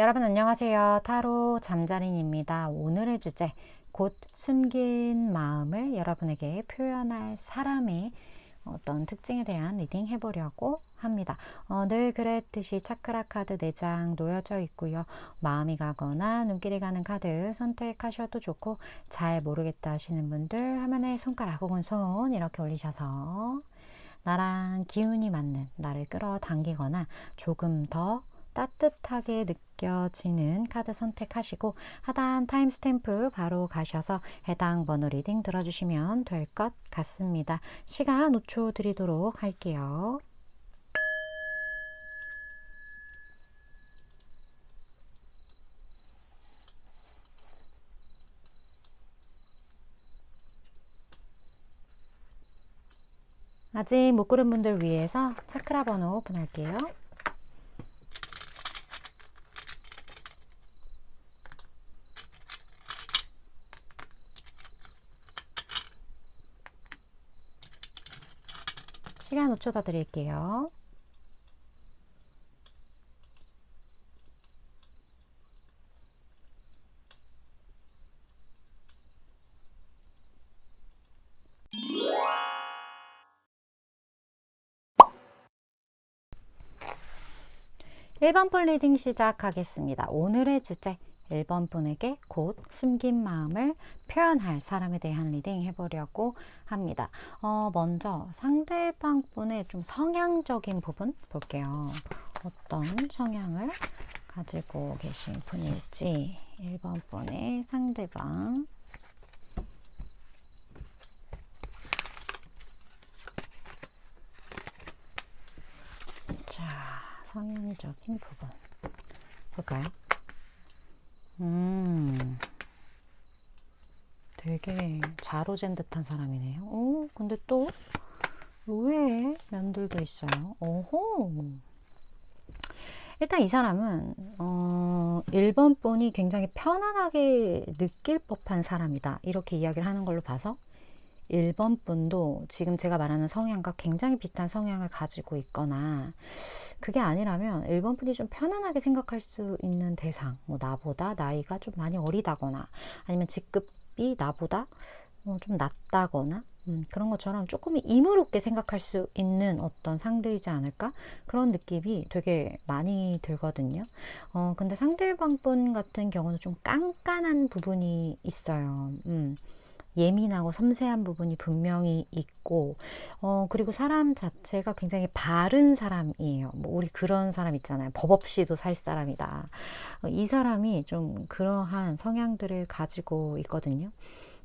여러분 안녕하세요. 타로 잠자린입니다. 오늘의 주제, 곧 숨긴 마음을 여러분에게 표현할 사람의 어떤 특징에 대한 리딩 해보려고 합니다. 늘 그랬듯이 차크라 카드 4장 놓여져 있고요. 마음이 가거나 눈길이 가는 카드 선택하셔도 좋고, 잘 모르겠다 하시는 분들 화면에 손가락 혹은 손 이렇게 올리셔서 나랑 기운이 맞는, 나를 끌어당기거나 조금 더 따뜻하게 느껴지는 카드 선택하시고, 하단 타임스탬프 바로 가셔서 해당 번호 리딩 들어주시면 될 것 같습니다. 시간 5초 드리도록 할게요. 아직 못 고른 분들 위해서 차크라 번호 오픈할게요. 시간 5초 더 드릴게요. (1번) 분 리딩 시작하겠습니다. 오늘의 주제, 1번 분에게 곧 숨긴 마음을 표현할 사람에 대한 리딩 해보려고 합니다. 먼저 상대방 분의 좀 성향적인 부분 볼게요. 어떤 성향을 가지고 계신 분일지. 1번 분의 상대방. 자, 성향적인 부분 볼까요? 되게 자로잰 듯한 사람이네요. 근데 또 의외의 면들도 있어요. 오호. 일단 이 사람은 1번 분이 굉장히 편안하게 느낄 법한 사람이다, 이렇게 이야기를 하는 걸로 봐서 1번 분도 지금 제가 말하는 성향과 굉장히 비슷한 성향을 가지고 있거나, 그게 아니라면 1번 분이 좀 편안하게 생각할 수 있는 대상, 뭐 나보다 나이가 좀 많이 어리다거나, 아니면 직급이 나보다 좀 낮다거나, 그런 것처럼 조금 이무롭게 생각할 수 있는 어떤 상대이지 않을까, 그런 느낌이 되게 많이 들거든요. 근데 상대방 분 같은 경우는 좀 깐깐한 부분이 있어요. 예민하고 섬세한 부분이 분명히 있고, 그리고 사람 자체가 굉장히 바른 사람이에요. 뭐 우리 그런 사람 있잖아요. 법 없이도 살 사람이다. 이 사람이 좀 그러한 성향들을 가지고 있거든요.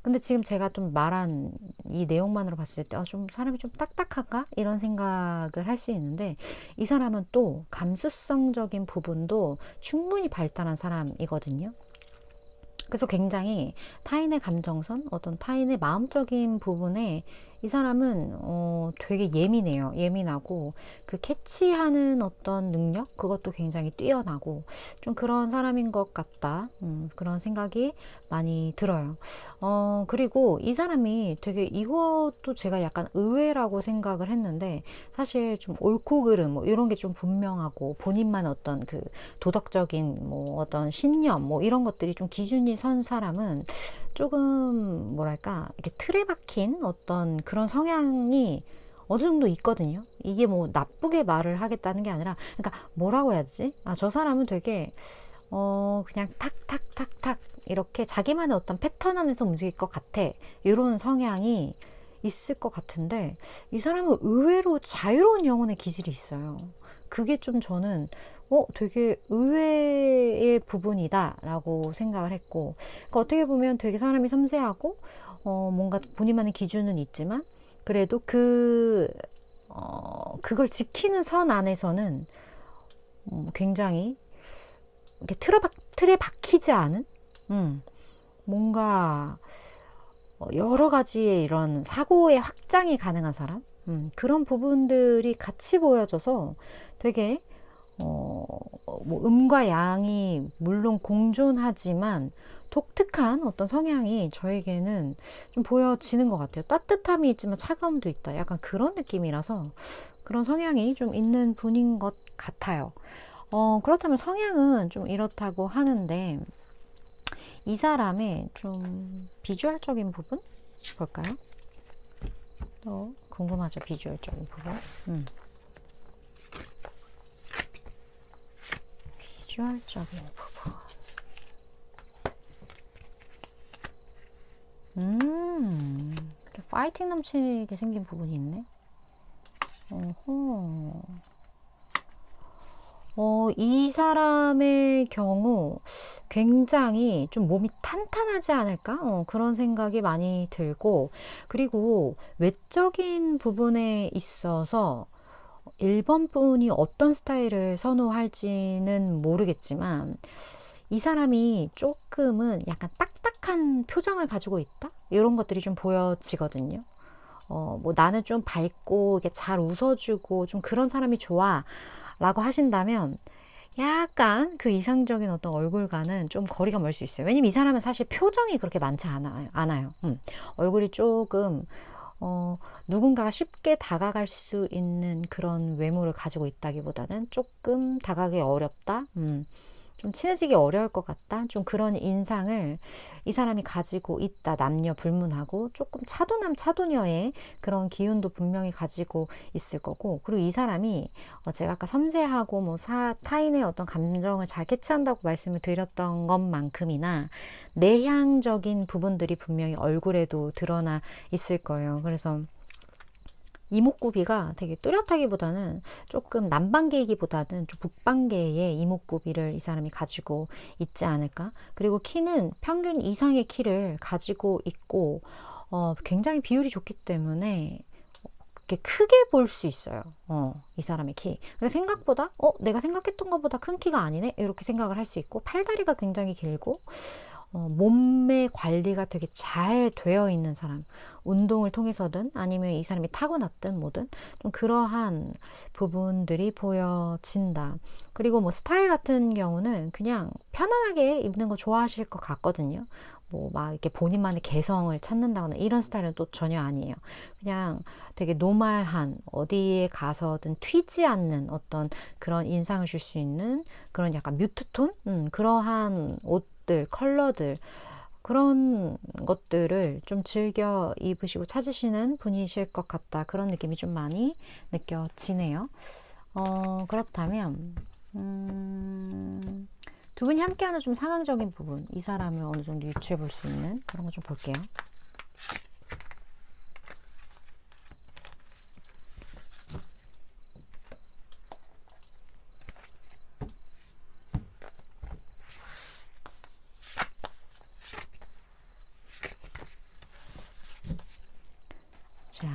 근데 지금 제가 좀 말한 이 내용만으로 봤을 때 좀 사람이 좀 딱딱한가? 이런 생각을 할 수 있는데, 이 사람은 또 감수성적인 부분도 충분히 발달한 사람이거든요. 그래서 굉장히 타인의 감정선, 어떤 타인의 마음적인 부분에 이 사람은 되게 예민해요. 예민하고 그 캐치하는 어떤 능력, 그것도 굉장히 뛰어나고 좀 그런 사람인 것 같다, 그런 생각이 많이 들어요. 그리고 이 사람이 되게, 이것도 제가 약간 의외라고 생각을 했는데, 사실 좀 옳고 그름 뭐 이런 게 좀 분명하고, 본인만 어떤 그 도덕적인 뭐 어떤 신념 뭐 이런 것들이 좀 기준이 선 사람은 조금 뭐랄까, 이렇게 틀에 박힌 어떤 그런 성향이 어느 정도 있거든요. 이게 뭐 나쁘게 말을 하겠다는 게 아니라, 그러니까 뭐라고 해야 되지? 저 사람은 되게 그냥 탁탁탁탁 이렇게 자기만의 어떤 패턴 안에서 움직일 것 같아, 이런 성향이 있을 것 같은데, 이 사람은 의외로 자유로운 영혼의 기질이 있어요. 그게 좀 저는 되게 의외의 부분이다 라고 생각을 했고, 그러니까 어떻게 보면 되게 사람이 섬세하고 뭔가 본인만의 기준은 있지만, 그래도 그걸 지키는 선 안에서는 굉장히 이렇게 틀에 박히지 않은, 뭔가 여러 가지의 이런 사고의 확장이 가능한 사람, 그런 부분들이 같이 보여져서 되게 뭐 음과 양이 물론 공존하지만 독특한 어떤 성향이 저에게는 좀 보여지는 것 같아요. 따뜻함이 있지만 차가움도 있다, 약간 그런 느낌이라서 그런 성향이 좀 있는 분인 것 같아요. 그렇다면 성향은 좀 이렇다고 하는데, 이 사람의 좀 비주얼적인 부분? 볼까요? 또 궁금하죠, 비주얼적인 부분. 비주얼적인 부분. 파이팅 넘치게 생긴 부분이 있네. 이 사람의 경우 굉장히 좀 몸이 탄탄하지 않을까? 그런 생각이 많이 들고, 그리고 외적인 부분에 있어서 1번 분이 어떤 스타일을 선호할지는 모르겠지만, 이 사람이 조금은 약간 딱딱한 표정을 가지고 있다? 이런 것들이 좀 보여지거든요. 뭐 나는 좀 밝고 이렇게 잘 웃어주고 좀 그런 사람이 좋아 라고 하신다면, 약간 그 이상적인 어떤 얼굴과는 좀 거리가 멀 수 있어요. 왜냐면 이 사람은 사실 표정이 그렇게 많지 않아요. 얼굴이 조금 누군가가 쉽게 다가갈 수 있는 그런 외모를 가지고 있다기보다는 조금 다가가기 어렵다. 좀 친해지기 어려울 것 같다. 좀 그런 인상을 이 사람이 가지고 있다. 남녀 불문하고 조금 차도남 차도녀의 그런 기운도 분명히 가지고 있을 거고, 그리고 이 사람이 제가 아까 섬세하고 뭐 타인의 어떤 감정을 잘 캐치한다고 말씀을 드렸던 것만큼이나 내향적인 부분들이 분명히 얼굴에도 드러나 있을 거예요. 그래서 이목구비가 되게 뚜렷하기보다는 조금 남방계이기보다는 좀 북방계의 이목구비를 이 사람이 가지고 있지 않을까. 그리고 키는 평균 이상의 키를 가지고 있고, 굉장히 비율이 좋기 때문에 이렇게 크게 볼 수 있어요. 이 사람의 키. 근데 생각보다 내가 생각했던 것보다 큰 키가 아니네, 이렇게 생각을 할 수 있고, 팔다리가 굉장히 길고, 몸매 관리가 되게 잘 되어 있는 사람, 운동을 통해서든 아니면 이 사람이 타고났든 뭐든 좀 그러한 부분들이 보여진다. 그리고 뭐 스타일 같은 경우는 그냥 편안하게 입는 거 좋아하실 것 같거든요. 뭐 막 이렇게 본인만의 개성을 찾는다거나 이런 스타일은 또 전혀 아니에요. 그냥 되게 노멀한, 어디에 가서든 튀지 않는 어떤 그런 인상을 줄 수 있는 그런 약간 뮤트톤? 그러한 옷들, 컬러들, 그런 것들을 좀 즐겨 입으시고 찾으시는 분이실 것 같다. 그런 느낌이 좀 많이 느껴지네요. 그렇다면 두 분이 함께하는 좀 상황적인 부분, 이 사람을 어느 정도 유추해 볼 수 있는 그런 거 좀 볼게요. 자,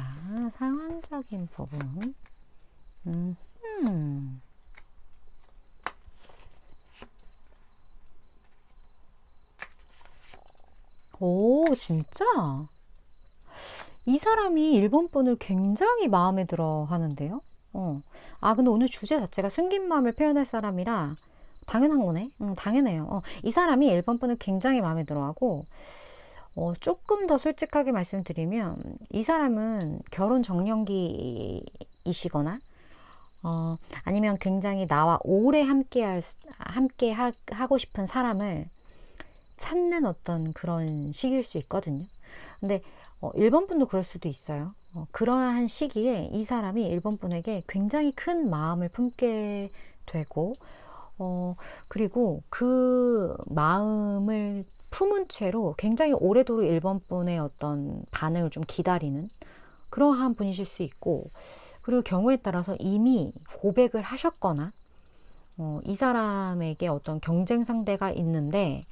상황적인 부분. 오, 진짜? 이 사람이 일본 분을 굉장히 마음에 들어 하는데요. 근데 오늘 주제 자체가 숨긴 마음을 표현할 사람이라 당연한 거네. 당연해요. 이 사람이 일본 분을 굉장히 마음에 들어 하고, 조금 더 솔직하게 말씀드리면, 이 사람은 결혼 정년기이시거나, 아니면 굉장히 나와 오래 하고 싶은 사람을 찾는 어떤 그런 시기일 수 있거든요. 근데 일본 분도 그럴 수도 있어요. 그러한 시기에 이 사람이 일본 분에게 굉장히 큰 마음을 품게 되고, 그리고 그 마음을 품은 채로 굉장히 오래도록 일본 분의 어떤 반응을 좀 기다리는 그러한 분이실 수 있고, 그리고 경우에 따라서 이미 고백을 하셨거나, 이 사람에게 어떤 경쟁 상대가 있는데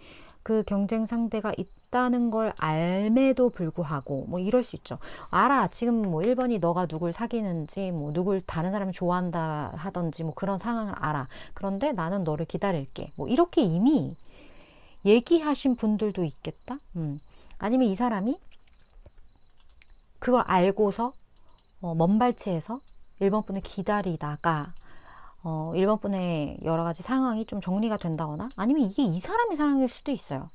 그 경쟁 상대가 있다는 걸 알매도 불구하고 뭐 이럴 수 있죠. 알아, 지금 뭐 1번이 너가 누굴 사귀는지, 뭐 누굴 다른 사람을 좋아한다 하던지 뭐 그런 상황을 알아. 그런데 나는 너를 기다릴게. 뭐 이렇게 이미 얘기하신 분들도 있겠다. 아니면 이 사람이 그걸 알고서 먼발치에서 1번 분을 기다리다가 1번 분의 여러 가지 상황이 좀 정리가 된다거나, 아니면 이게 이 사람이 사랑일 수도 있어요.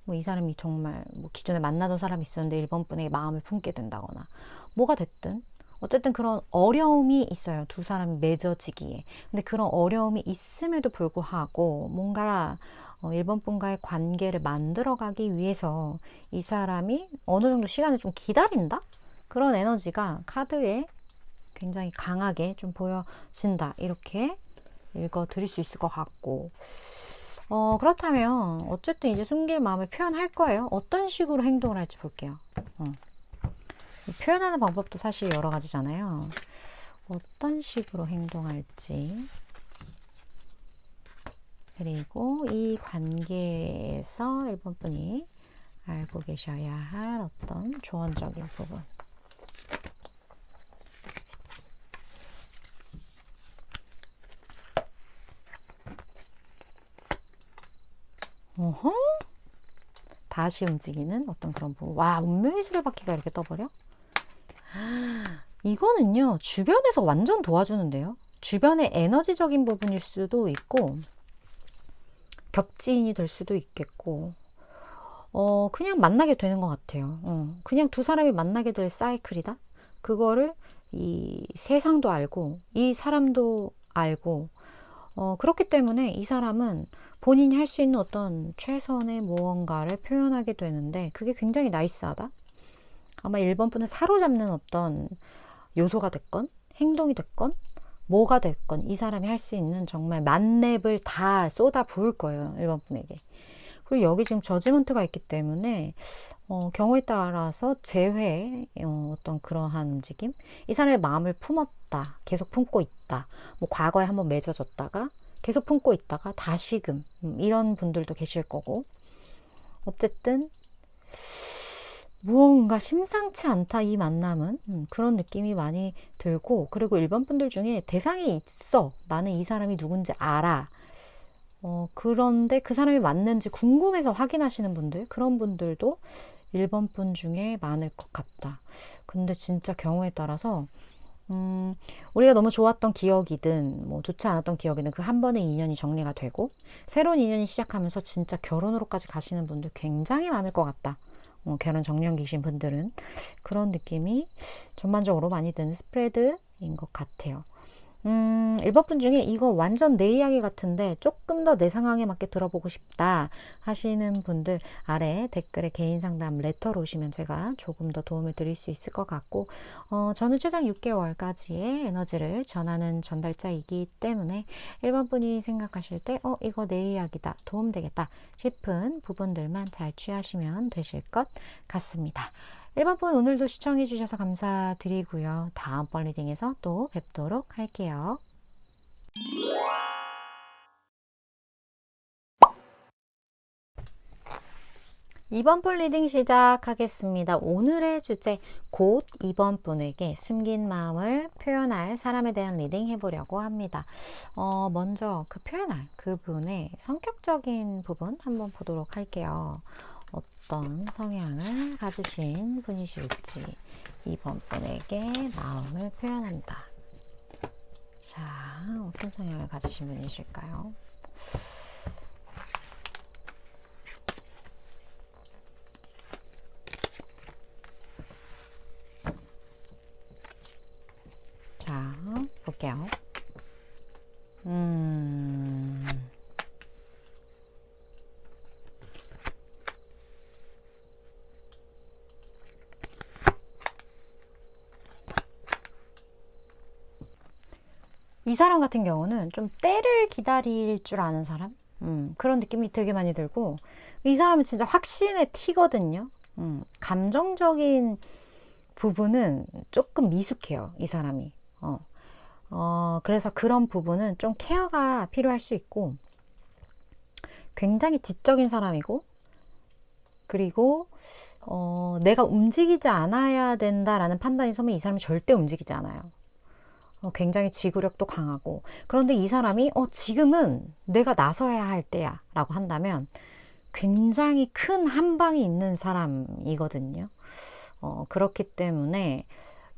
뭐 이 사람이 정말 뭐 기존에 만나던 사람이 있었는데 1번 분에게 마음을 품게 된다거나, 뭐가 됐든 어쨌든 그런 어려움이 있어요. 두 사람이 맺어지기에. 근데 그런 어려움이 있음에도 불구하고 뭔가 1번 분과의 관계를 만들어가기 위해서 이 사람이 어느 정도 시간을 좀 기다린다? 그런 에너지가 카드에 굉장히 강하게 좀 보여진다. 이렇게 읽어드릴 수 있을 것 같고, 그렇다면 어쨌든 이제 숨길 마음을 표현할 거예요. 어떤 식으로 행동을 할지 볼게요. 표현하는 방법도 사실 여러 가지잖아요. 어떤 식으로 행동할지, 그리고 이 관계에서 일본 분이 알고 계셔야 할 어떤 조언적인 부분. 어허? 다시 움직이는 어떤 그런 부분. 와, 운명의 수레바퀴가 이렇게 떠버려? 이거는요, 주변에서 완전 도와주는데요. 주변의 에너지적인 부분일 수도 있고, 겹지인이 될 수도 있겠고, 그냥 만나게 되는 것 같아요. 그냥 두 사람이 만나게 될 사이클이다? 그거를 이 세상도 알고, 이 사람도 알고, 그렇기 때문에 이 사람은 본인이 할 수 있는 어떤 최선의 무언가를 표현하게 되는데, 그게 굉장히 나이스하다? 아마 1번 분은 사로잡는 어떤 요소가 됐건, 행동이 됐건, 뭐가 됐건, 이 사람이 할 수 있는 정말 만렙을 다 쏟아 부을 거예요. 1번 분에게. 그리고 여기 지금 저지먼트가 있기 때문에 경우에 따라서 재회 어떤 그러한 움직임, 이 사람의 마음을 품었다, 계속 품고 있다, 뭐 과거에 한번 맺어졌다가 계속 품고 있다가 다시금 이런 분들도 계실 거고, 어쨌든 무언가 심상치 않다 이 만남은, 그런 느낌이 많이 들고, 그리고 일반 분들 중에 대상이 있어, 나는 이 사람이 누군지 알아, 그런데 그 사람이 맞는지 궁금해서 확인하시는 분들, 그런 분들도 1번 분 중에 많을 것 같다. 근데 진짜 경우에 따라서 우리가 너무 좋았던 기억이든 뭐 좋지 않았던 기억이든 그 한 번의 인연이 정리가 되고 새로운 인연이 시작하면서 진짜 결혼으로까지 가시는 분들 굉장히 많을 것 같다. 결혼 정년기신 분들은 그런 느낌이 전반적으로 많이 드는 스프레드인 것 같아요. 1번 분 중에 이거 완전 내 이야기 같은데 조금 더 내 상황에 맞게 들어보고 싶다 하시는 분들 아래 댓글에 개인 상담 레터로 오시면 제가 조금 더 도움을 드릴 수 있을 것 같고, 저는 최장 6개월까지의 에너지를 전하는 전달자이기 때문에 1번 분이 생각하실 때 이거 내 이야기다, 도움되겠다 싶은 부분들만 잘 취하시면 되실 것 같습니다. 1번 분 오늘도 시청해 주셔서 감사드리고요. 다음번 리딩에서 또 뵙도록 할게요. 2번 분 리딩 시작하겠습니다. 오늘의 주제, 곧 2번 분에게 숨긴 마음을 표현할 사람에 대한 리딩 해보려고 합니다. 먼저 그 표현할 그분의 성격적인 부분 한번 보도록 할게요. 어떤 성향을 가지신 분이실지 2번 분에게 마음을 표현한다. 자, 어떤 성향을 가지신 분이실까요? 자, 볼게요. 이 사람 같은 경우는 좀 때를 기다릴 줄 아는 사람? 그런 느낌이 되게 많이 들고, 이 사람은 진짜 확신의 티거든요. 감정적인 부분은 조금 미숙해요, 이 사람이. 그래서 그런 부분은 좀 케어가 필요할 수 있고, 굉장히 지적인 사람이고, 그리고 내가 움직이지 않아야 된다라는 판단이 서면 이 사람이 절대 움직이지 않아요. 굉장히 지구력도 강하고, 그런데 이 사람이 지금은 내가 나서야 할 때야 라고 한다면 굉장히 큰 한방이 있는 사람이거든요. 그렇기 때문에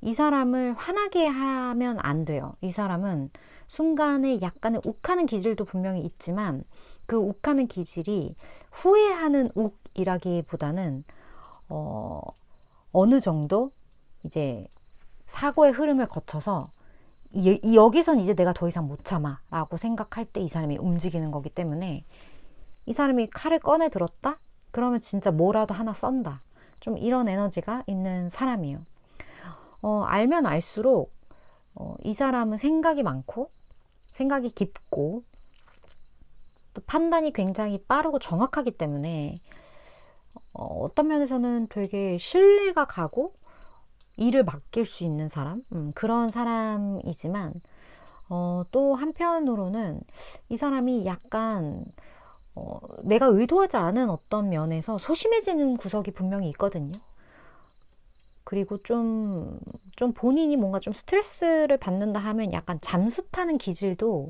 이 사람을 화나게 하면 안 돼요. 이 사람은 순간에 약간의 욱하는 기질도 분명히 있지만 그 욱하는 기질이 후회하는 욱이라기보다는 어느 정도 이제 사고의 흐름을 거쳐서 여기선 이제 내가 더 이상 못 참아 라고 생각할 때 이 사람이 움직이는 거기 때문에 이 사람이 칼을 꺼내 들었다? 그러면 진짜 뭐라도 하나 썬다. 좀 이런 에너지가 있는 사람이에요. 알면 알수록 이 사람은 생각이 많고 생각이 깊고 또 판단이 굉장히 빠르고 정확하기 때문에 어떤 면에서는 되게 신뢰가 가고 일을 맡길 수 있는 사람, 그런 사람이지만 또 한편으로는 이 사람이 약간 내가 의도하지 않은 어떤 면에서 소심해지는 구석이 분명히 있거든요. 그리고 좀 본인이 뭔가 좀 스트레스를 받는다 하면 약간 잠수 타는 기질도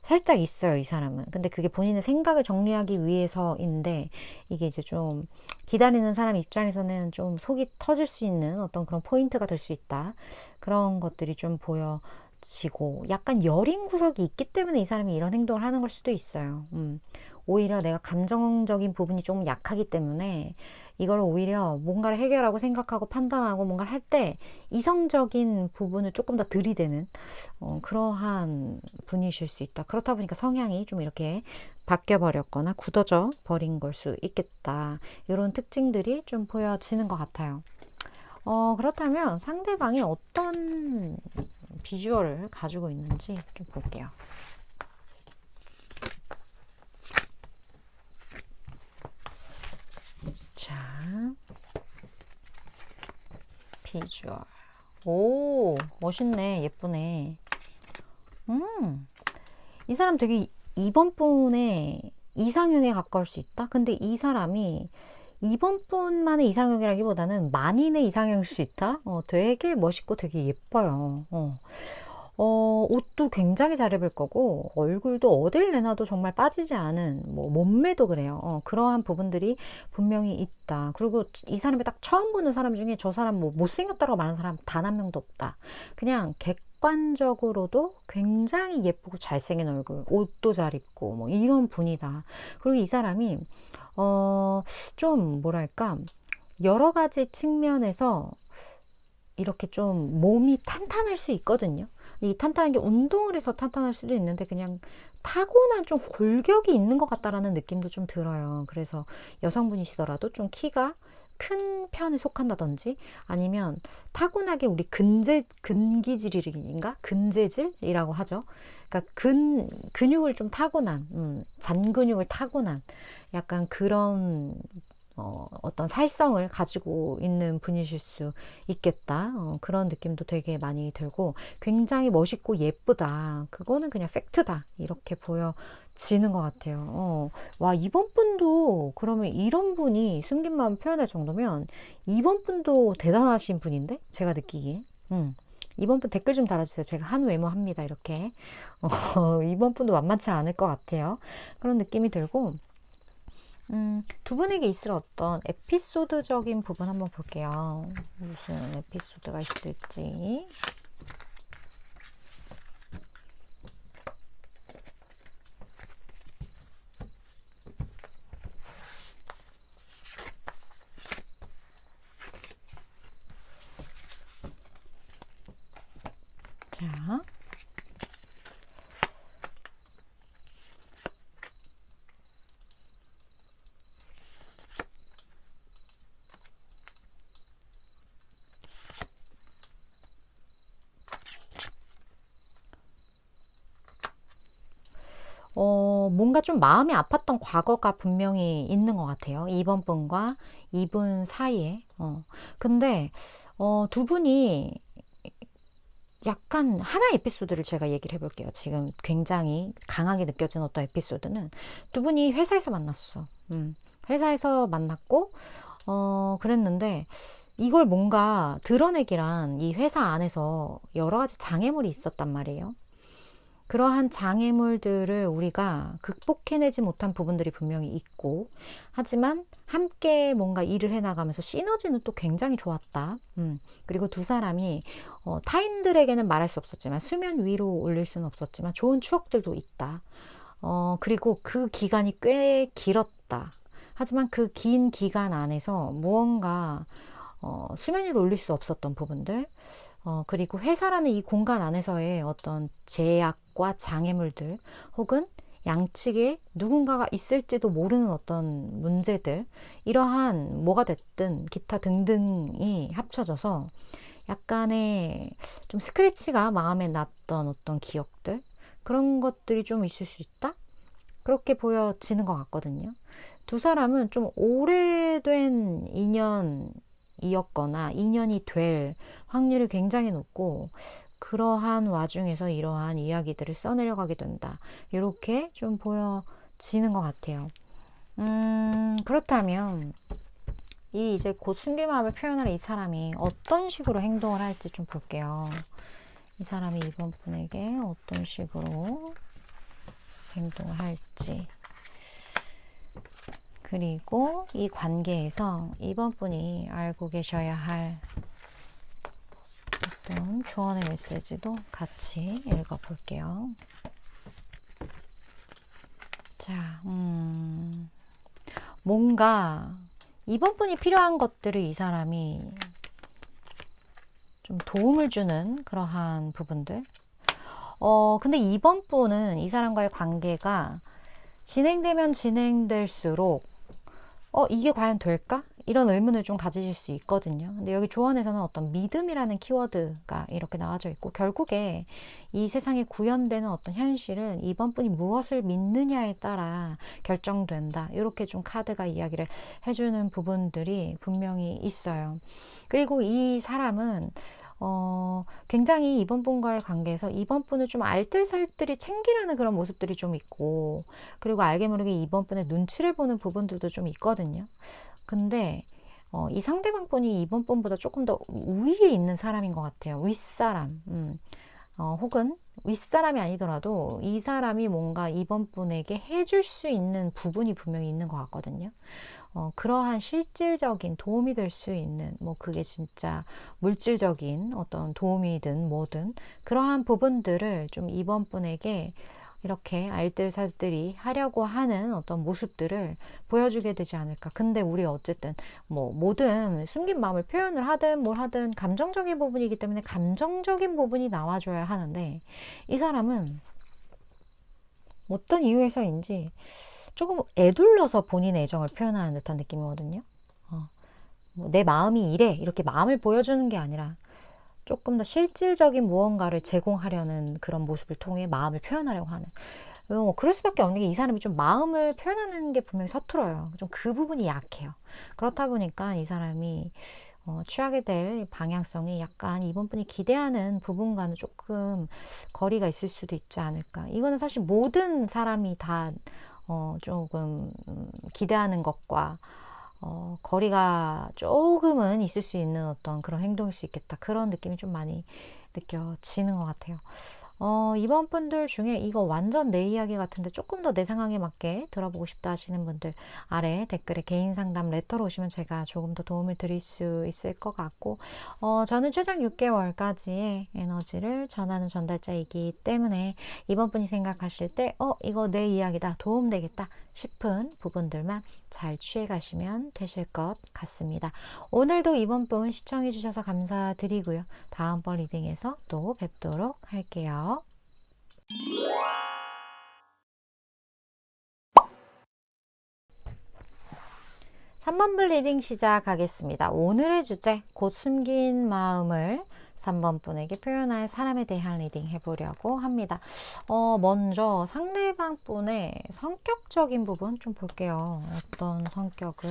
살짝 있어요, 이 사람은. 근데 그게 본인의 생각을 정리하기 위해서인데, 이게 이제 좀 기다리는 사람 입장에서는 좀 속이 터질 수 있는 어떤 그런 포인트가 될 수 있다. 그런 것들이 좀 보여지고, 약간 여린 구석이 있기 때문에 이 사람이 이런 행동을 하는 걸 수도 있어요. 오히려 내가 감정적인 부분이 좀 약하기 때문에 이걸 오히려 뭔가를 해결하고 생각하고 판단하고 뭔가를 할 때 이성적인 부분을 조금 더 들이대는 그러한 분이실 수 있다. 그렇다 보니까 성향이 좀 이렇게 바뀌어 버렸거나 굳어져 버린 걸 수 있겠다. 이런 특징들이 좀 보여지는 것 같아요. 그렇다면 상대방이 어떤 비주얼을 가지고 있는지 좀 볼게요. 자, 비주얼. 오, 멋있네. 예쁘네. 이 사람 되게 이번 분의 이상형에 가까울 수 있다? 근데 이 사람이 이번 분만의 이상형이라기보다는 만인의 이상형일 수 있다? 되게 멋있고 되게 예뻐요. 옷도 굉장히 잘 입을 거고, 얼굴도 어딜 내놔도 정말 빠지지 않은, 뭐, 몸매도 그래요. 그러한 부분들이 분명히 있다. 그리고 이 사람이 딱 처음 보는 사람 중에 저 사람 뭐 못생겼다고 말하는 사람 단 한 명도 없다. 그냥 객관적으로도 굉장히 예쁘고 잘생긴 얼굴, 옷도 잘 입고, 뭐, 이런 분이다. 그리고 이 사람이, 좀, 뭐랄까, 여러 가지 측면에서 이렇게 좀 몸이 탄탄할 수 있거든요. 이 탄탄한 게 운동을 해서 탄탄할 수도 있는데 그냥 타고난 좀 골격이 있는 것 같다라는 느낌도 좀 들어요. 그래서 여성분이시더라도 좀 키가 큰 편에 속한다든지 아니면 타고나게 우리 근기질인가? 근재질이라고 하죠. 그러니까 근육을 좀 타고난, 잔근육을 타고난 약간 그런 어떤 살성을 가지고 있는 분이실 수 있겠다. 그런 느낌도 되게 많이 들고 굉장히 멋있고 예쁘다. 그거는 그냥 팩트다. 이렇게 보여지는 것 같아요. 와, 이번 분도 그러면 이런 분이 숨긴 마음 표현할 정도면 이번 분도 대단하신 분인데? 제가 느끼기에. 이번 분 댓글 좀 달아주세요. 제가 한 외모 합니다. 이렇게. 이번 분도 만만치 않을 것 같아요. 그런 느낌이 들고 두 분에게 있을 어떤 에피소드적인 부분 한번 볼게요. 무슨 에피소드가 있을지. 자. 뭔가 좀 마음이 아팠던 과거가 분명히 있는 것 같아요. 이번 분과 이분 사이에. 근데, 두 분이 약간 하나의 에피소드를 제가 얘기를 해볼게요. 지금 굉장히 강하게 느껴지는 어떤 에피소드는 두 분이 회사에서 만났어. 회사에서 만났고, 그랬는데, 이걸 뭔가 드러내기란 이 회사 안에서 여러 가지 장애물이 있었단 말이에요. 그러한 장애물들을 우리가 극복해내지 못한 부분들이 분명히 있고, 하지만 함께 뭔가 일을 해나가면서 시너지는 또 굉장히 좋았다. 그리고 두 사람이 타인들에게는 말할 수 없었지만 수면 위로 올릴 수는 없었지만 좋은 추억들도 있다. 그리고 그 기간이 꽤 길었다. 하지만 그 긴 기간 안에서 무언가 수면 위로 올릴 수 없었던 부분들, 그리고 회사라는 이 공간 안에서의 어떤 제약과 장애물들 혹은 양측에 누군가가 있을지도 모르는 어떤 문제들, 이러한 뭐가 됐든 기타 등등이 합쳐져서 약간의 좀 스크래치가 마음에 났던 어떤 기억들, 그런 것들이 좀 있을 수 있다? 그렇게 보여지는 것 같거든요. 두 사람은 좀 오래된 인연이었거나 인연이 될 확률이 굉장히 높고, 그러한 와중에서 이러한 이야기들을 써내려가게 된다, 이렇게 좀 보여지는 것 같아요. 그렇다면 이 이제 곧 숨길 마음을 표현할 이 사람이 어떤 식으로 행동을 할지 좀 볼게요. 이 사람이 이번 분에게 어떤 식으로 행동을 할지, 그리고 이 관계에서 이번 분이 알고 계셔야 할 어떤 조언의 메시지도 같이 읽어볼게요. 자, 뭔가 이번 분이 필요한 것들을 이 사람이 좀 도움을 주는 그러한 부분들. 근데 이번 분은 이 사람과의 관계가 진행되면 진행될수록 이게 과연 될까? 이런 의문을 좀 가지실 수 있거든요. 근데 여기 조언에서는 어떤 믿음이라는 키워드가 이렇게 나와져 있고, 결국에 이 세상에 구현되는 어떤 현실은 이번 분이 무엇을 믿느냐에 따라 결정된다, 이렇게 좀 카드가 이야기를 해주는 부분들이 분명히 있어요. 그리고 이 사람은 굉장히 이번 분과의 관계에서 이번 분을 좀 알뜰살뜰히 챙기려는 그런 모습들이 좀 있고, 그리고 알게 모르게 이번 분의 눈치를 보는 부분들도 좀 있거든요. 근데 이 상대방 분이 이번 분보다 조금 더 우위에 있는 사람인 것 같아요. 윗사람. 혹은 윗사람이 아니더라도 이 사람이 뭔가 이번 분에게 해줄 수 있는 부분이 분명히 있는 것 같거든요. 그러한 실질적인 도움이 될 수 있는, 뭐 그게 진짜 물질적인 어떤 도움이든 뭐든 그러한 부분들을 좀 이번 분에게 이렇게 알뜰살뜰히 하려고 하는 어떤 모습들을 보여주게 되지 않을까. 근데 우리 어쨌든 뭐 뭐든 숨긴 마음을 표현을 하든 뭘 하든 감정적인 부분이기 때문에 감정적인 부분이 나와줘야 하는데, 이 사람은 어떤 이유에서인지 조금 애둘러서 본인의 애정을 표현하는 듯한 느낌이거든요. 내 마음이 이래, 이렇게 마음을 보여주는 게 아니라 조금 더 실질적인 무언가를 제공하려는 그런 모습을 통해 마음을 표현하려고 하는, 그럴 수밖에 없는 게 이 사람이 좀 마음을 표현하는 게 분명히 서툴어요. 좀 그 부분이 약해요. 그렇다 보니까 이 사람이 취하게 될 방향성이 약간 이번 분이 기대하는 부분과는 조금 거리가 있을 수도 있지 않을까. 이거는 사실 모든 사람이 다 조금 기대하는 것과 거리가 조금은 있을 수 있는 어떤 그런 행동일 수 있겠다, 그런 느낌이 좀 많이 느껴지는 것 같아요. 이번 분들 중에 이거 완전 내 이야기 같은데 조금 더 내 상황에 맞게 들어보고 싶다 하시는 분들, 아래 댓글에 개인 상담 레터로 오시면 제가 조금 더 도움을 드릴 수 있을 것 같고, 저는 최장 6개월까지의 에너지를 전하는 전달자이기 때문에 이번 분이 생각하실 때 이거 내 이야기다, 도움되겠다 싶은 부분들만 잘 취해 가시면 되실 것 같습니다. 오늘도 이번 분 시청해 주셔서 감사드리고요. 다음번 리딩에서 또 뵙도록 할게요. 3번 불 리딩 시작하겠습니다. 오늘의 주제, 곧 숨긴 마음을 3번 분에게 표현할 사람에 대한 리딩 해보려고 합니다. 먼저 상대방 분의 성격적인 부분 좀 볼게요. 어떤 성격을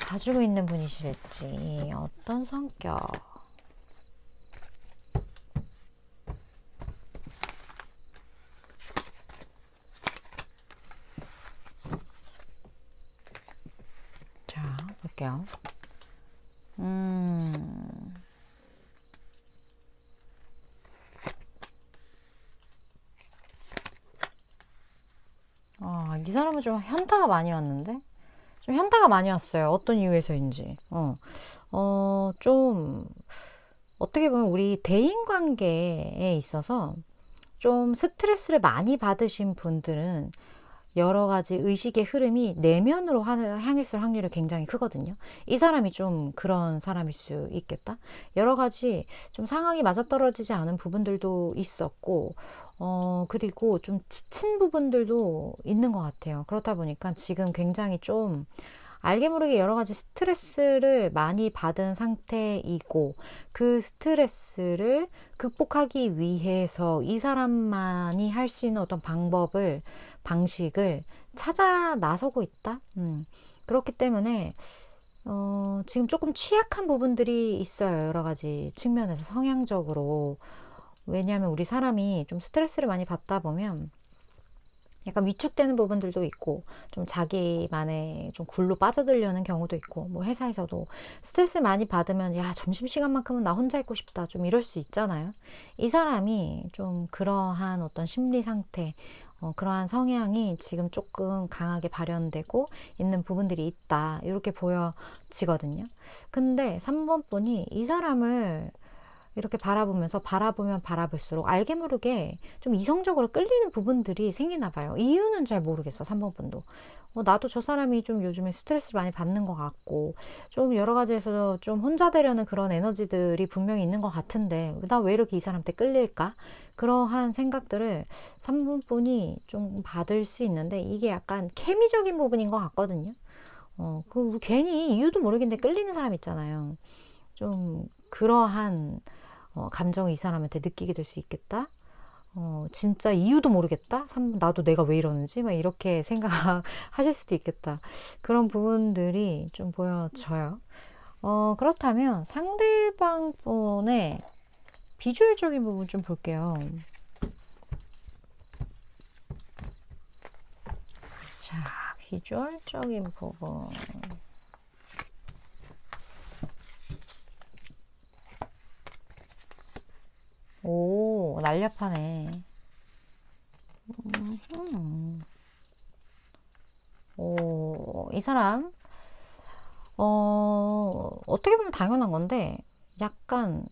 가지고 있는 분이실지, 어떤 성격. 자, 볼게요. 이 사람은 좀 현타가 많이 왔는데? 좀 현타가 많이 왔어요. 어떤 이유에서인지. 좀, 어떻게 보면 우리 대인 관계에 있어서 좀 스트레스를 많이 받으신 분들은 여러 가지 의식의 흐름이 내면으로 향했을 확률이 굉장히 크거든요. 이 사람이 좀 그런 사람일 수 있겠다. 여러 가지 좀 상황이 맞아떨어지지 않은 부분들도 있었고, 그리고 좀 지친 부분들도 있는 것 같아요. 그렇다 보니까 지금 굉장히 좀 알게 모르게 여러 가지 스트레스를 많이 받은 상태이고, 그 스트레스를 극복하기 위해서 이 사람만이 할 수 있는 어떤 방식을 찾아 나서고 있다. 그렇기 때문에 지금 조금 취약한 부분들이 있어요. 여러 가지 측면에서 성향적으로. 왜냐하면 우리 사람이 좀 스트레스를 많이 받다 보면 약간 위축되는 부분들도 있고, 좀 자기만의 좀 굴로 빠져들려는 경우도 있고, 뭐 회사에서도 스트레스를 많이 받으면 야, 점심시간만큼은 나 혼자 있고 싶다, 좀 이럴 수 있잖아요. 이 사람이 좀 그러한 어떤 심리 상태, 그러한 성향이 지금 조금 강하게 발현되고 있는 부분들이 있다, 이렇게 보여지거든요. 근데 3번 분이 이 사람을 이렇게 바라보면 바라볼수록 알게 모르게 좀 이성적으로 끌리는 부분들이 생기나 봐요. 이유는 잘 모르겠어, 3번 분도. 나도 저 사람이 좀 요즘에 스트레스를 많이 받는 것 같고, 좀 여러 가지에서 좀 혼자 되려는 그런 에너지들이 분명히 있는 것 같은데, 나 왜 이렇게 이 사람한테 끌릴까? 그러한 생각들을 3번 분이 좀 받을 수 있는데, 이게 약간 케미적인 부분인 것 같거든요. 괜히 이유도 모르겠는데 끌리는 사람 있잖아요. 좀 그러한 감정을 이 사람한테 느끼게 될 수 있겠다. 진짜 이유도 모르겠다. 나도 내가 왜 이러는지 막 이렇게 생각하실 수도 있겠다. 그런 부분들이 좀 보여져요. 그렇다면 상대방 분의 비주얼적인 부분 좀 볼게요. 자, 비주얼적인 부분. 오, 날렵하네. 오, 이 사람, 어떻게 보면 당연한 건데, 약간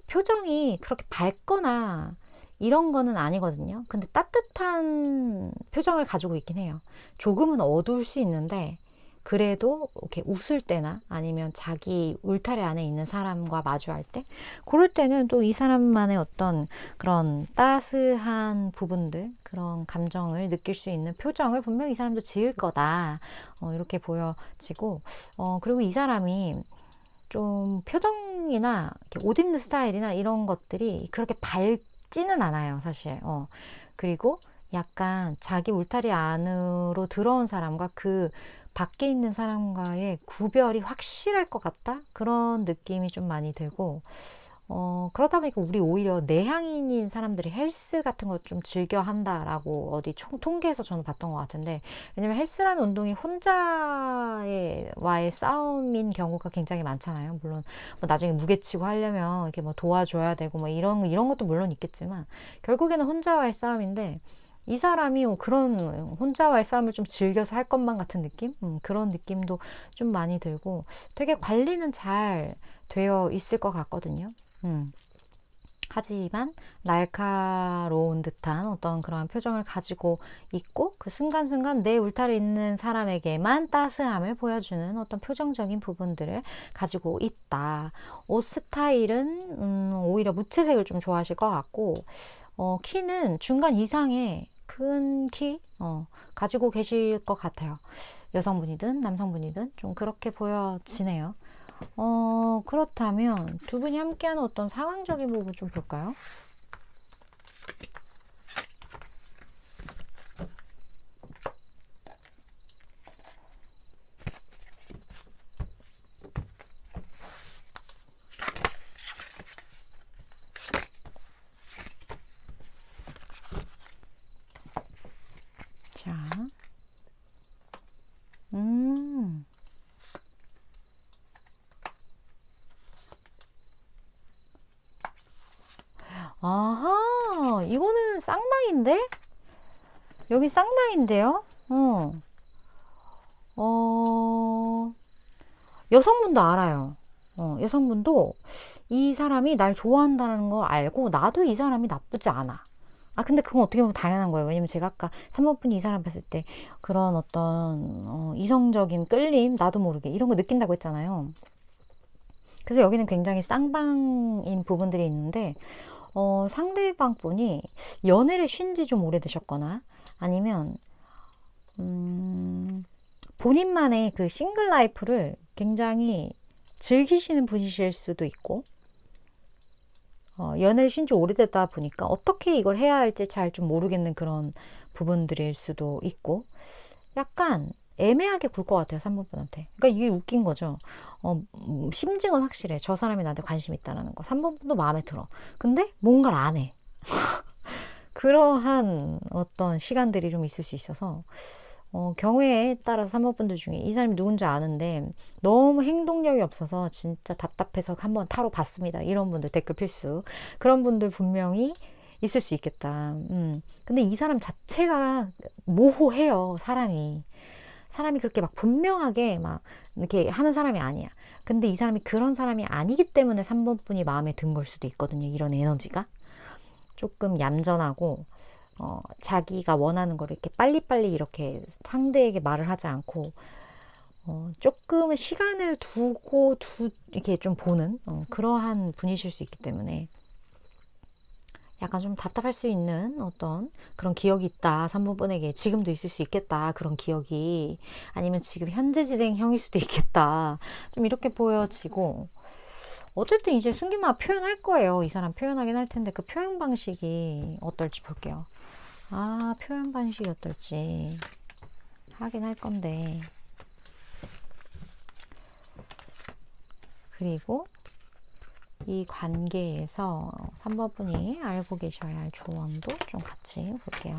표정이 그렇게 밝거나 이런 거는 아니거든요. 근데 따뜻한 표정을 가지고 있긴 해요. 조금은 어두울 수 있는데, 그래도 이렇게 웃을 때나 아니면 자기 울타리 안에 있는 사람과 마주할 때, 그럴 때는 또 이 사람만의 어떤 그런 따스한 부분들, 그런 감정을 느낄 수 있는 표정을 분명히 이 사람도 지을 거다. 이렇게 보여지고, 그리고 이 사람이 좀 표정이나 옷 입는 스타일이나 이런 것들이 그렇게 밝지는 않아요, 사실. 그리고 약간 자기 울타리 안으로 들어온 사람과 그 밖에 있는 사람과의 구별이 확실할 것 같다? 그런 느낌이 좀 많이 들고, 그러다 보니까 우리 오히려 내향인인 사람들이 헬스 같은 거 좀 즐겨 한다라고 어디 통계에서 저는 봤던 것 같은데, 왜냐면 헬스라는 운동이 혼자와의 싸움인 경우가 굉장히 많잖아요. 물론 뭐 나중에 무게치고 하려면 이렇게 뭐 도와줘야 되고 뭐 이런 것도 물론 있겠지만, 결국에는 혼자와의 싸움인데, 이 사람이 그런 혼자와의 싸움을 좀 즐겨서 할 것만 같은 느낌? 그런 느낌도 좀 많이 들고, 되게 관리는 잘 되어 있을 것 같거든요. 하지만 날카로운 듯한 어떤 그런 표정을 가지고 있고, 그 순간순간 내 울타리 있는 사람에게만 따스함을 보여주는 어떤 표정적인 부분들을 가지고 있다. 옷 스타일은 오히려 무채색을 좀 좋아하실 것 같고, 키는 중간 이상의 큰 키 가지고 계실 것 같아요. 여성분이든 남성분이든 좀 그렇게 보여지네요. 그렇다면 두 분이 함께하는 어떤 상황적인 부분 좀 볼까요? 자, 아하, 이거는 쌍방인데? 여기 쌍방인데요? 어, 여성분도 알아요. 여성분도 이 사람이 날 좋아한다는 걸 알고, 나도 이 사람이 나쁘지 않아. 근데 그건 어떻게 보면 당연한 거예요. 왜냐면 제가 아까 3번 분이 이 사람 봤을 때 그런 어떤 이성적인 끌림, 나도 모르게 이런 거 느낀다고 했잖아요. 그래서 여기는 굉장히 쌍방인 부분들이 있는데, 상대방 분이 연애를 쉰 지 좀 오래되셨거나, 아니면, 본인만의 그 싱글 라이프를 굉장히 즐기시는 분이실 수도 있고, 연애를 쉰 지 오래되다 보니까 어떻게 이걸 해야 할지 잘 좀 모르겠는 그런 부분들일 수도 있고, 약간 애매하게 굴 것 같아요, 3번 분한테. 그러니까 이게 웃긴 거죠. 심증은 확실해. 저 사람이 나한테 관심 있다는 거. 3번 분도 마음에 들어. 근데 뭔가를 안 해. 그러한 어떤 시간들이 좀 있을 수 있어서, 경우에 따라서 3번 분들 중에 이 사람이 누군지 아는데 너무 행동력이 없어서 진짜 답답해서 한번 타로 봤습니다. 이런 분들 댓글 필수. 그런 분들 분명히 있을 수 있겠다. 근데 이 사람 자체가 모호해요, 사람이 그렇게 막 분명하게 막 이렇게 하는 사람이 아니야. 근데 이 사람이 그런 사람이 아니기 때문에 3번 분이 마음에 든 걸 수도 있거든요. 이런 에너지가. 조금 얌전하고, 자기가 원하는 걸 이렇게 빨리빨리 이렇게 상대에게 말을 하지 않고, 조금은 시간을 이렇게 좀 보는, 그러한 분이실 수 있기 때문에, 약간 좀 답답할 수 있는 어떤 그런 기억이 있다. 3번 분에게 지금도 있을 수 있겠다. 그런 기억이. 아니면 지금 현재 진행형일 수도 있겠다. 좀 이렇게 보여지고, 어쨌든 이제 숨긴 마음 표현할 거예요. 이 사람 표현하긴 할 텐데 그 표현 방식이 어떨지 볼게요. 표현 방식이 어떨지 하긴 할 건데. 그리고 이 관계에서 3번 분이 알고 계셔야 할 조언도 좀 같이 볼게요.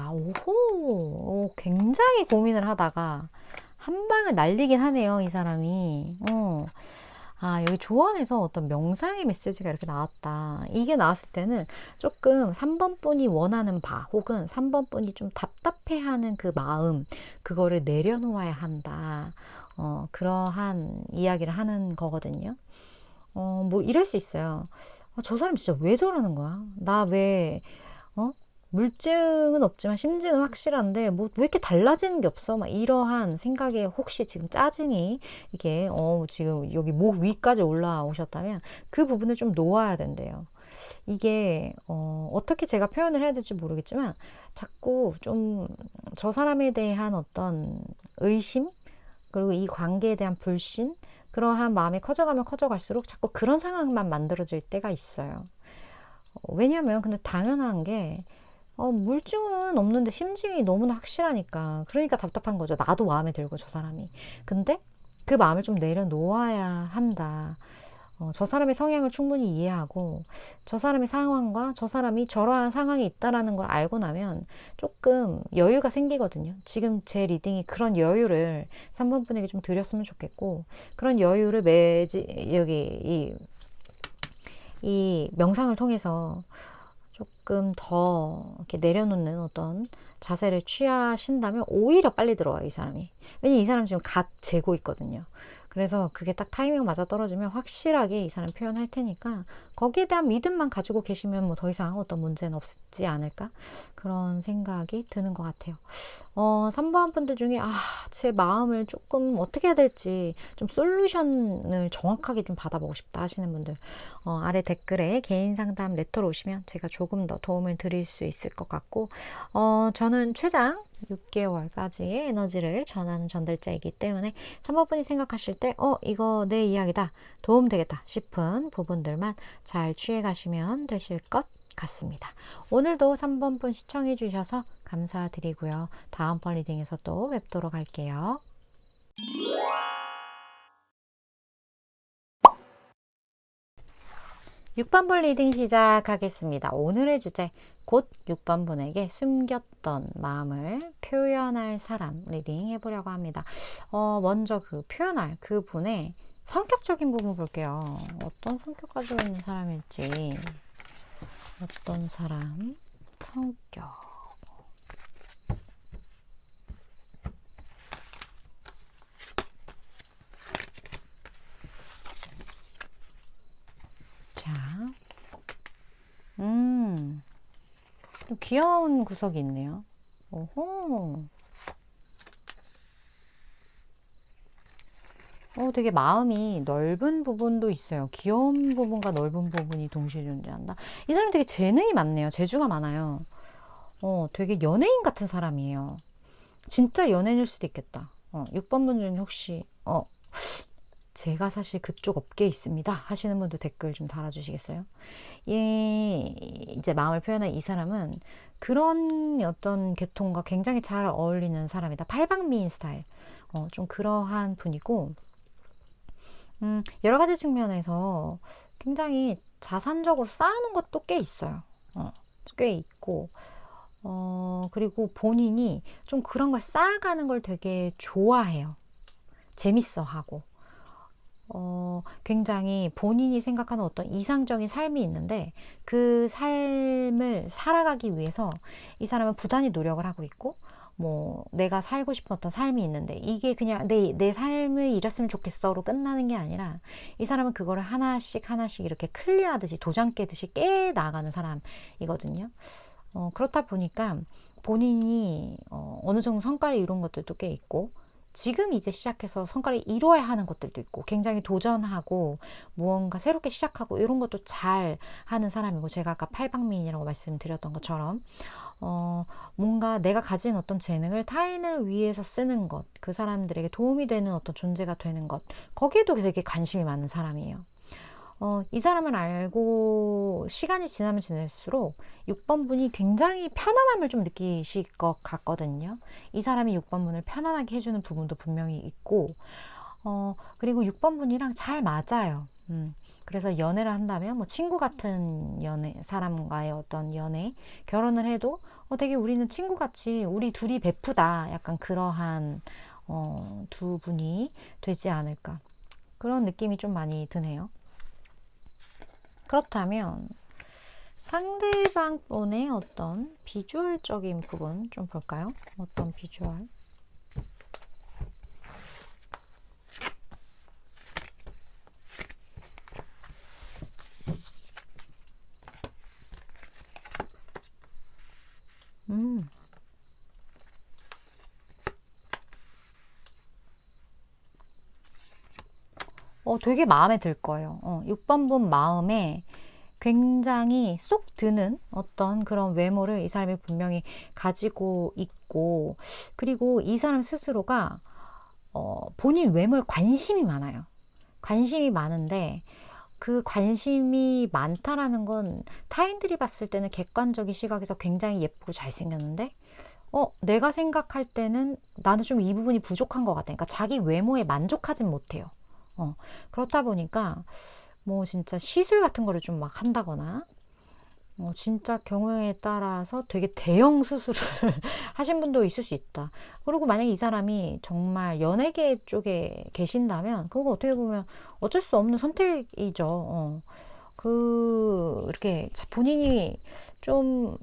오호. 굉장히 고민을 하다가 한 방을 날리긴 하네요, 이 사람이. 여기 조언에서 어떤 명상의 메시지가 이렇게 나왔다. 이게 나왔을 때는 조금 3번 분이 원하는 바, 혹은 3번 분이 좀 답답해하는 그 마음, 그거를 내려놓아야 한다. 그러한 이야기를 하는 거거든요. 뭐 이럴 수 있어요. 저 사람 진짜 왜 저러는 거야? 나 왜, 어? 물증은 없지만 심증은 확실한데 뭐 왜 이렇게 달라지는 게 없어? 막 이러한 생각에 혹시 지금 짜증이 이게 지금 여기 목 위까지 올라오셨다면 그 부분을 좀 놓아야 된대요. 이게 어떻게 제가 표현을 해야 될지 모르겠지만 자꾸 좀 저 사람에 대한 어떤 의심, 그리고 이 관계에 대한 불신, 그러한 마음이 커져가면 커져갈수록 자꾸 그런 상황만 만들어질 때가 있어요. 왜냐면 근데 당연한 게, 물증은 없는데 심증이 너무나 확실하니까. 그러니까 답답한 거죠. 나도 마음에 들고 저 사람이. 근데 그 마음을 좀 내려놓아야 한다. 저 사람의 성향을 충분히 이해하고 저 사람의 상황과 저 사람이 저러한 상황이 있다라는 걸 알고 나면 조금 여유가 생기거든요. 지금 제 리딩이 그런 여유를 3번 분에게 좀 드렸으면 좋겠고, 그런 여유를 여기 이 명상을 통해서 조금 더 이렇게 내려놓는 어떤 자세를 취하신다면 오히려 빨리 들어와요, 이 사람이. 왜냐면 이 사람 지금 각 재고 있거든요. 그래서 그게 딱 타이밍 맞아 떨어지면 확실하게 이 사람 표현할 테니까 거기에 대한 믿음만 가지고 계시면 뭐 더 이상 어떤 문제는 없지 않을까? 그런 생각이 드는 것 같아요. 3번 분들 중에 제 마음을 조금 어떻게 해야 될지 좀 솔루션을 정확하게 좀 받아보고 싶다 하시는 분들, 아래 댓글에 개인 상담 레터로 오시면 제가 조금 더 도움을 드릴 수 있을 것 같고, 저는 최장 6개월까지의 에너지를 전하는 전달자이기 때문에 3번 분이 생각하실 때 이거 내 이야기다, 도움 되겠다 싶은 부분들만 잘 취해 가시면 되실 것 같습니다. 오늘도 3번 분 시청해 주셔서 감사드리고요. 다음번 리딩에서 또 뵙도록 할게요. 6번 분 리딩 시작하겠습니다. 오늘의 주제, 곧 6번 분에게 숨겼던 마음을 표현할 사람 리딩 해보려고 합니다. 먼저 그 표현할 그 분의 성격적인 부분 볼게요. 어떤 성격 가지고 있는 사람일지. 어떤 사람 성격. 좀 귀여운 구석이 있네요. 오호. 되게 마음이 넓은 부분도 있어요. 귀여운 부분과 넓은 부분이 동시에 존재한다. 이 사람 되게 재능이 많네요. 재주가 많아요. 되게 연예인 같은 사람이에요. 진짜 연예인일 수도 있겠다. 6번 분 중에 혹시, 제가 사실 그쪽 업계에 있습니다 하시는 분도 댓글 좀 달아주시겠어요? 이제 마음을 표현한 이 사람은 그런 어떤 계통과 굉장히 잘 어울리는 사람이다. 팔방미인 스타일. 좀 그러한 분이고, 여러 가지 측면에서 굉장히 자산적으로 쌓아놓은 것도 꽤 있어요. 꽤 있고, 그리고 본인이 좀 그런 걸 쌓아가는 걸 되게 좋아해요. 재밌어 하고. 굉장히 본인이 생각하는 어떤 이상적인 삶이 있는데 그 삶을 살아가기 위해서 이 사람은 부단히 노력을 하고 있고, 뭐 내가 살고 싶었던 삶이 있는데 이게 그냥 내 삶을 이랬으면 좋겠어로 끝나는 게 아니라 이 사람은 그거를 하나씩 하나씩 이렇게 클리어하듯이 도장 깨듯이 깨 나가는 사람이거든요. 그렇다 보니까 본인이 어느 정도 성과를 이룬 것들도 꽤 있고, 지금 이제 시작해서 성과를 이뤄야 하는 것들도 있고, 굉장히 도전하고 무언가 새롭게 시작하고 이런 것도 잘 하는 사람이고, 제가 아까 팔방미인이라고 말씀드렸던 것처럼 뭔가 내가 가진 어떤 재능을 타인을 위해서 쓰는 것, 그 사람들에게 도움이 되는 어떤 존재가 되는 것, 거기에도 되게 관심이 많은 사람이에요. 이 사람을 알고 시간이 지나면 지날수록 6번 분이 굉장히 편안함을 좀 느끼실 것 같거든요. 이 사람이 6번 분을 편안하게 해주는 부분도 분명히 있고, 그리고 6번 분이랑 잘 맞아요. 그래서 연애를 한다면 뭐 친구 같은 사람과의 어떤 연애, 결혼을 해도 되게 우리는 친구같이 우리 둘이 베프다. 약간 그러한 두 분이 되지 않을까. 그런 느낌이 좀 많이 드네요. 그렇다면 상대방 분의 어떤 비주얼적인 부분 좀 볼까요? 어떤 비주얼? 음. 되게 마음에 들 거예요. 6번 분 마음에 굉장히 쏙 드는 어떤 그런 외모를 이 사람이 분명히 가지고 있고, 그리고 이 사람 스스로가 본인 외모에 관심이 많아요. 관심이 많은데 그 관심이 많다라는 건 타인들이 봤을 때는 객관적인 시각에서 굉장히 예쁘고 잘생겼는데, 내가 생각할 때는 나는 좀 이 부분이 부족한 것 같아. 그러니까 자기 외모에 만족하진 못해요. 그렇다 보니까 뭐 진짜 시술 같은 거를 좀 막 한다거나, 진짜 경우에 따라서 되게 대형 수술을 하신 분도 있을 수 있다. 그리고 만약에 이 사람이 정말 연예계 쪽에 계신다면 그거 어떻게 보면 어쩔 수 없는 선택이죠. 이렇게 본인이 좀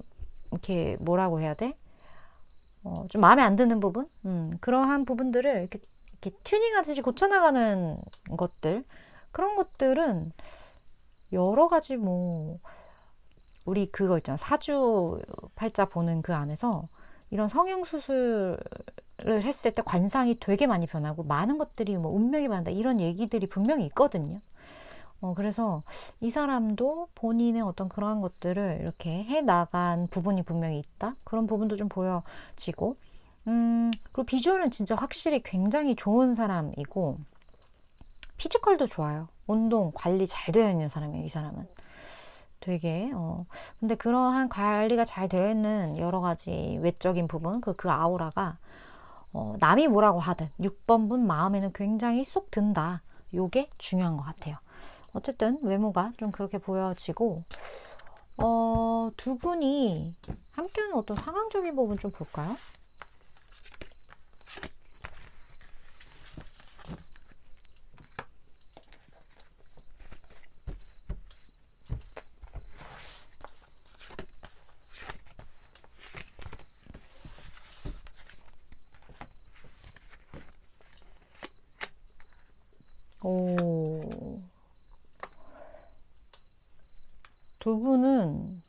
이렇게 뭐라고 해야 돼? 좀 마음에 안 드는 부분? 그러한 부분들을 이렇게 튜닝하듯이 고쳐나가는 것들, 그런 것들은 여러 가지 뭐 우리 그거 있잖아, 사주 팔자 보는 그 안에서 이런 성형수술을 했을 때 관상이 되게 많이 변하고 많은 것들이 뭐 운명이 변한다 이런 얘기들이 분명히 있거든요. 그래서 이 사람도 본인의 어떤 그러한 것들을 이렇게 해 나간 부분이 분명히 있다. 그런 부분도 좀 보여지고, 그리고 비주얼은 진짜 확실히 굉장히 좋은 사람이고, 피지컬도 좋아요. 운동 관리 잘 되어 있는 사람이에요, 이 사람은. 되게 근데 그러한 관리가 잘 되어 있는 여러 가지 외적인 부분, 그 아우라가 남이 뭐라고 하든 6번 분 마음에는 굉장히 쏙 든다. 요게 중요한 것 같아요. 어쨌든 외모가 좀 그렇게 보여지고, 두 분이 함께하는 어떤 상황적인 부분 좀 볼까요? 오, 두 분은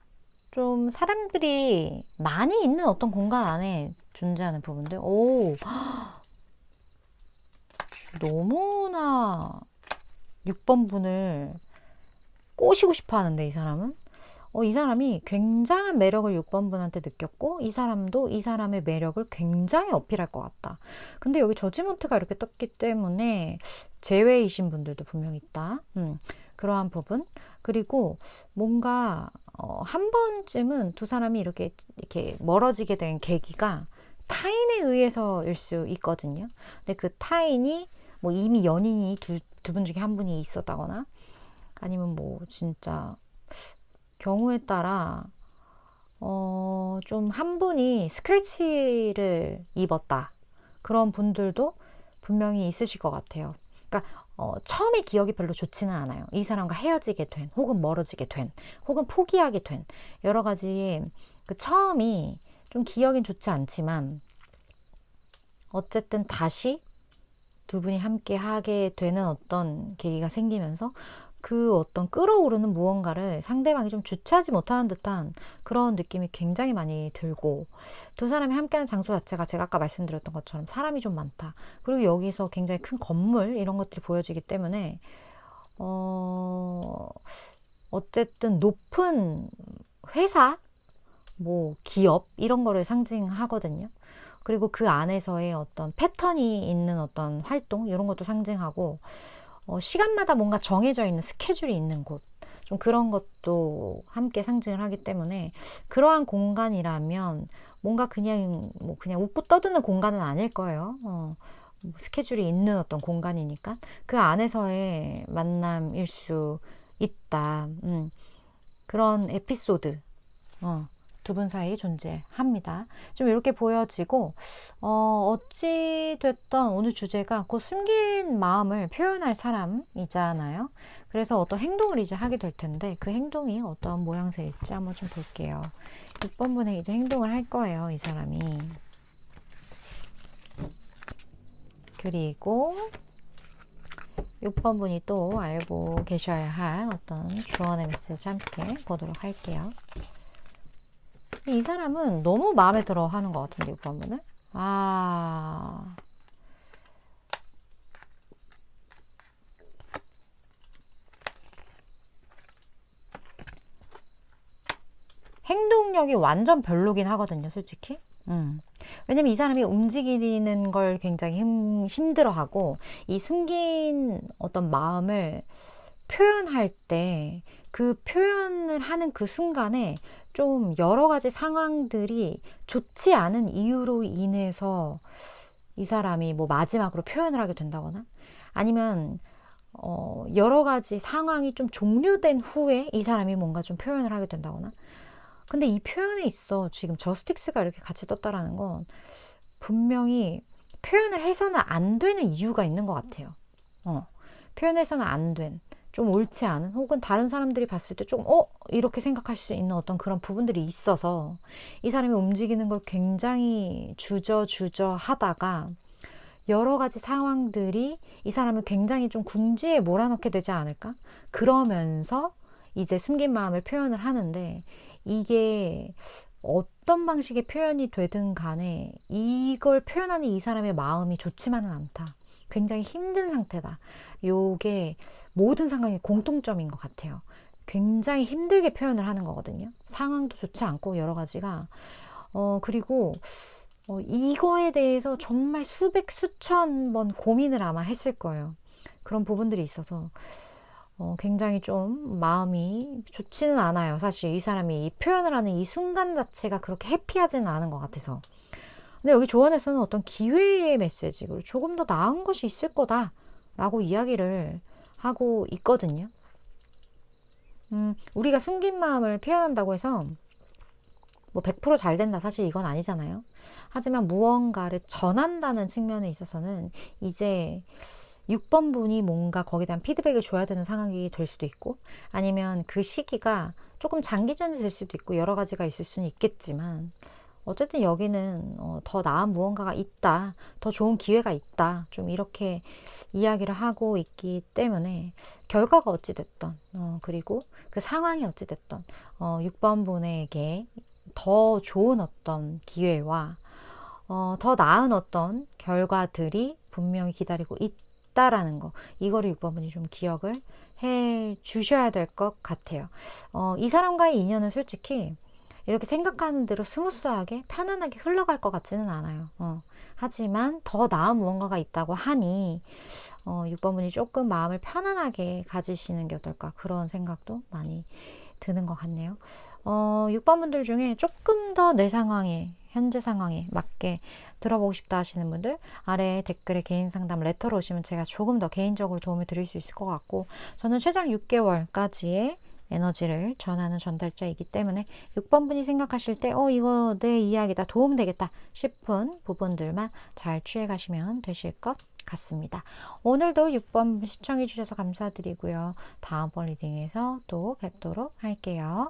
좀 사람들이 많이 있는 어떤 공간 안에 존재하는 부분들. 오, 너무나 6번 분을 꼬시고 싶어 하는데, 이 사람은. 이 사람이 굉장한 매력을 6번 분한테 느꼈고, 이 사람도 이 사람의 매력을 굉장히 어필할 것 같다. 근데 여기 저지먼트가 이렇게 떴기 때문에 제외이신 분들도 분명히 있다. 그러한 부분. 그리고 뭔가 한 번쯤은 두 사람이 이렇게 멀어지게 된 계기가 타인에 의해서일 수 있거든요. 근데 그 타인이 뭐 이미 연인이 두 분 중에 한 분이 있었다거나, 아니면 뭐 진짜 경우에 따라 좀 한 분이 스크래치를 입었다, 그런 분들도 분명히 있으실 것 같아요. 그러니까 처음에 기억이 별로 좋지는 않아요. 이 사람과 헤어지게 된, 혹은 멀어지게 된, 혹은 포기하게 된 여러 가지 그 처음이 좀 기억엔 좋지 않지만, 어쨌든 다시 두 분이 함께 하게 되는 어떤 계기가 생기면서 그 어떤 끌어오르는 무언가를 상대방이 좀 주체하지 못하는 듯한 그런 느낌이 굉장히 많이 들고, 두 사람이 함께하는 장소 자체가 제가 아까 말씀드렸던 것처럼 사람이 좀 많다. 그리고 여기서 굉장히 큰 건물 이런 것들이 보여지기 때문에 어쨌든 높은 회사, 뭐 기업 이런 거를 상징하거든요. 그리고 그 안에서의 어떤 패턴이 있는 어떤 활동 이런 것도 상징하고, 시간마다 뭔가 정해져 있는 스케줄이 있는 곳, 좀 그런 것도 함께 상징을 하기 때문에, 그러한 공간이라면 뭔가 그냥 뭐 그냥 웃고 떠드는 공간은 아닐 거예요. 스케줄이 있는 어떤 공간이니까 그 안에서의 만남일 수 있다. 그런 에피소드 두 분 사이에 존재합니다. 좀 이렇게 보여지고, 어찌 됐던 오늘 주제가 그 숨긴 마음을 표현할 사람이잖아요. 그래서 어떤 행동을 이제 하게 될 텐데, 그 행동이 어떤 모양새일지 한번 좀 볼게요. 6번 분에 이제 행동을 할 거예요, 이 사람이. 그리고 6번 분이 또 알고 계셔야 할 어떤 조언의 메시지 함께 보도록 할게요. 이 사람은 너무 마음에 들어 하는 것 같은데, 6번 분은. 행동력이 완전 별로긴 하거든요, 솔직히. 왜냐면 이 사람이 움직이는 걸 굉장히 힘들어하고, 이 숨긴 어떤 마음을 표현할 때 그 표현을 하는 그 순간에 좀 여러 가지 상황들이 좋지 않은 이유로 인해서 이 사람이 뭐 마지막으로 표현을 하게 된다거나, 아니면 여러 가지 상황이 좀 종료된 후에 이 사람이 뭔가 좀 표현을 하게 된다거나. 근데 이 표현에 있어 지금 저스틱스가 이렇게 같이 떴다라는 건 분명히 표현을 해서는 안 되는 이유가 있는 것 같아요. 표현해서는 안 된, 좀 옳지 않은, 혹은 다른 사람들이 봤을 때 좀 이렇게 생각할 수 있는 어떤 그런 부분들이 있어서 이 사람이 움직이는 걸 굉장히 주저주저 하다가 여러 가지 상황들이 이 사람을 굉장히 좀 궁지에 몰아넣게 되지 않을까? 그러면서 이제 숨긴 마음을 표현을 하는데, 이게 어떤 방식의 표현이 되든 간에 이걸 표현하는 이 사람의 마음이 좋지만은 않다. 굉장히 힘든 상태다. 요게 모든 상황의 공통점인 것 같아요. 굉장히 힘들게 표현을 하는 거거든요. 상황도 좋지 않고 여러 가지가. 그리고 이거에 대해서 정말 수백 수천 번 고민을 아마 했을 거예요. 그런 부분들이 있어서 굉장히 좀 마음이 좋지는 않아요. 사실 이 사람이 이 표현을 하는 이 순간 자체가 그렇게 해피하지는 않은 것 같아서. 근데 여기 조언에서는 어떤 기회의 메시지, 그리고 조금 더 나은 것이 있을 거다 라고 이야기를 하고 있거든요. 우리가 숨긴 마음을 표현한다고 해서 뭐 100% 잘 된다, 사실 이건 아니잖아요. 하지만 무언가를 전한다는 측면에 있어서는 이제 6번 분이 뭔가 거기에 대한 피드백을 줘야 되는 상황이 될 수도 있고, 아니면 그 시기가 조금 장기전이 될 수도 있고, 여러 가지가 있을 수는 있겠지만 어쨌든 여기는 더 나은 무언가가 있다, 더 좋은 기회가 있다, 좀 이렇게 이야기를 하고 있기 때문에 결과가 어찌됐던 그리고 그 상황이 어찌됐던 6번 분에게 더 좋은 어떤 기회와 더 나은 어떤 결과들이 분명히 기다리고 있다라는 거, 이거를 6번 분이 좀 기억을 해 주셔야 될 것 같아요. 이 사람과의 인연은 솔직히 이렇게 생각하는 대로 스무스하게 편안하게 흘러갈 것 같지는 않아요. 하지만 더 나은 무언가가 있다고 하니 6번 분이 조금 마음을 편안하게 가지시는 게 어떨까, 그런 생각도 많이 드는 것 같네요. 6번 분들 중에 조금 더 내 상황에, 현재 상황에 맞게 들어보고 싶다 하시는 분들, 아래 댓글에 개인 상담 레터로 오시면 제가 조금 더 개인적으로 도움을 드릴 수 있을 것 같고, 저는 최장 6개월까지의 에너지를 전하는 전달자이기 때문에 6번 분이 생각하실 때 이거 내 이야기다, 도움되겠다 싶은 부분들만 잘 취해 가시면 되실 것 같습니다. 오늘도 6번 시청해 주셔서 감사드리고요. 다음번 리딩에서 또 뵙도록 할게요.